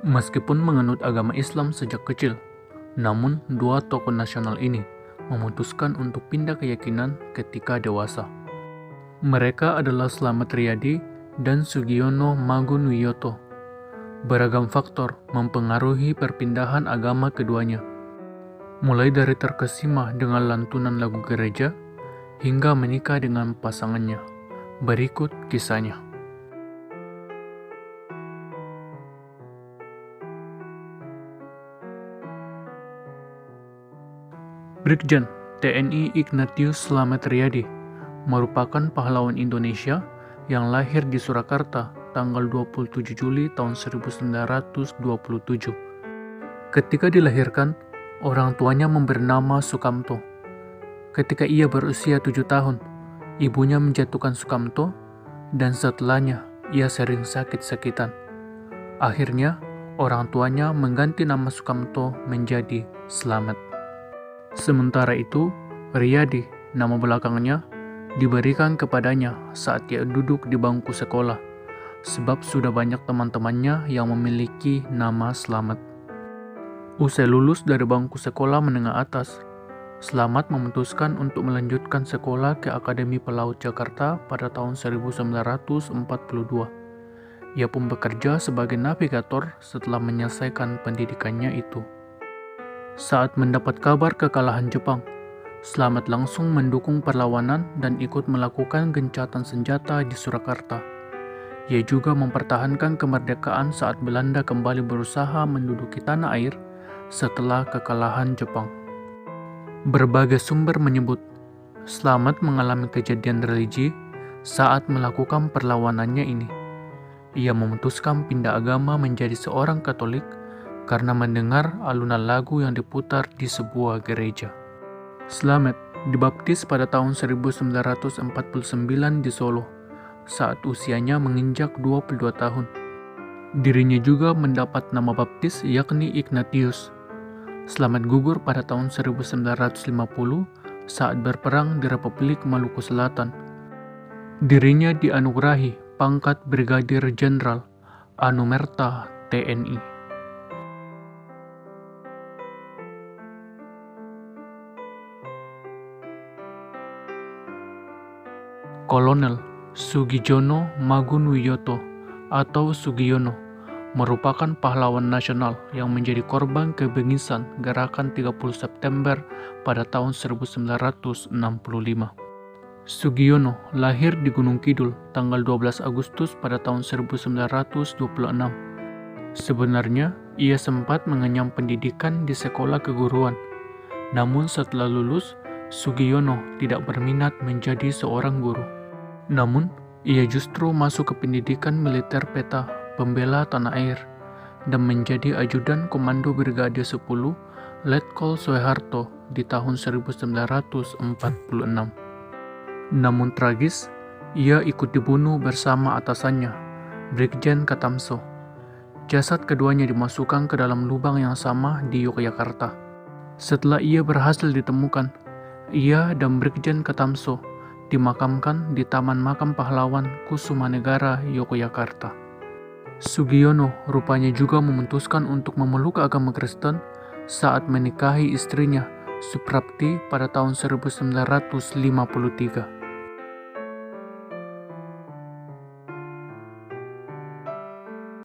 Meskipun menganut agama Islam sejak kecil, namun dua tokoh nasional ini memutuskan untuk pindah keyakinan ketika dewasa. Mereka adalah Slamet Riyadi dan Sugiono Magunwiyoto. Beragam faktor mempengaruhi perpindahan agama keduanya, mulai dari terkesima dengan lantunan lagu gereja hingga menikah dengan pasangannya. Berikut kisahnya. Brigjen TNI Ignatius Slamet Riyadi merupakan pahlawan Indonesia yang lahir di Surakarta tanggal 27 Juli tahun 1927. Ketika dilahirkan, orang tuanya memberi nama Sukamto. Ketika ia berusia 7 tahun, ibunya menjatuhkan Sukamto, dan setelahnya ia sering sakit-sakitan. Akhirnya, orang tuanya mengganti nama Sukamto menjadi Slamet. Sementara itu, Riyadi, nama belakangnya, diberikan kepadanya saat ia duduk di bangku sekolah, sebab sudah banyak teman-temannya yang memiliki nama Slamet. Usai lulus dari bangku sekolah menengah atas, Slamet memutuskan untuk melanjutkan sekolah ke Akademi Pelaut Jakarta pada tahun 1942. Ia pun bekerja sebagai navigator setelah menyelesaikan pendidikannya itu. Saat mendapat kabar kekalahan Jepang, Slamet langsung mendukung perlawanan dan ikut melakukan gencatan senjata di Surakarta. Ia juga mempertahankan kemerdekaan saat Belanda kembali berusaha menduduki tanah air setelah kekalahan Jepang. Berbagai sumber menyebut Slamet mengalami kejadian religi saat melakukan perlawanannya ini. Ia memutuskan pindah agama menjadi seorang Katolik karena mendengar alunan lagu yang diputar di sebuah gereja. Slamet dibaptis pada tahun 1949 di Solo saat usianya menginjak 22 tahun. Dirinya juga mendapat nama baptis yakni Ignatius. Slamet gugur pada tahun 1950 saat berperang di Republik Maluku Selatan. Dirinya dianugerahi pangkat Brigadir Jenderal Anumerta TNI. Kolonel Sugijono Magunwiyoto atau Sugiono merupakan pahlawan nasional yang menjadi korban kebengisan gerakan 30 September pada tahun 1965. Sugiono lahir di Gunung Kidul tanggal 12 Agustus pada tahun 1926. Sebenarnya, ia sempat mengenyam pendidikan di sekolah keguruan. Namun setelah lulus, Sugiono tidak berminat menjadi seorang guru. Namun, ia justru masuk ke pendidikan militer peta pembela tanah air dan menjadi ajudan Komando Brigade 10 Letkol Soeharto di tahun 1946. Namun tragis, ia ikut dibunuh bersama atasannya, Brigjen Katamso. Jasad keduanya dimasukkan ke dalam lubang yang sama di Yogyakarta. Setelah ia berhasil ditemukan, ia dan Brigjen Katamso dimakamkan di Taman Makam Pahlawan Kusumanegara, Yogyakarta. Sugiono rupanya juga memutuskan untuk memeluk agama Kristen saat menikahi istrinya, Suprapti, pada tahun 1953.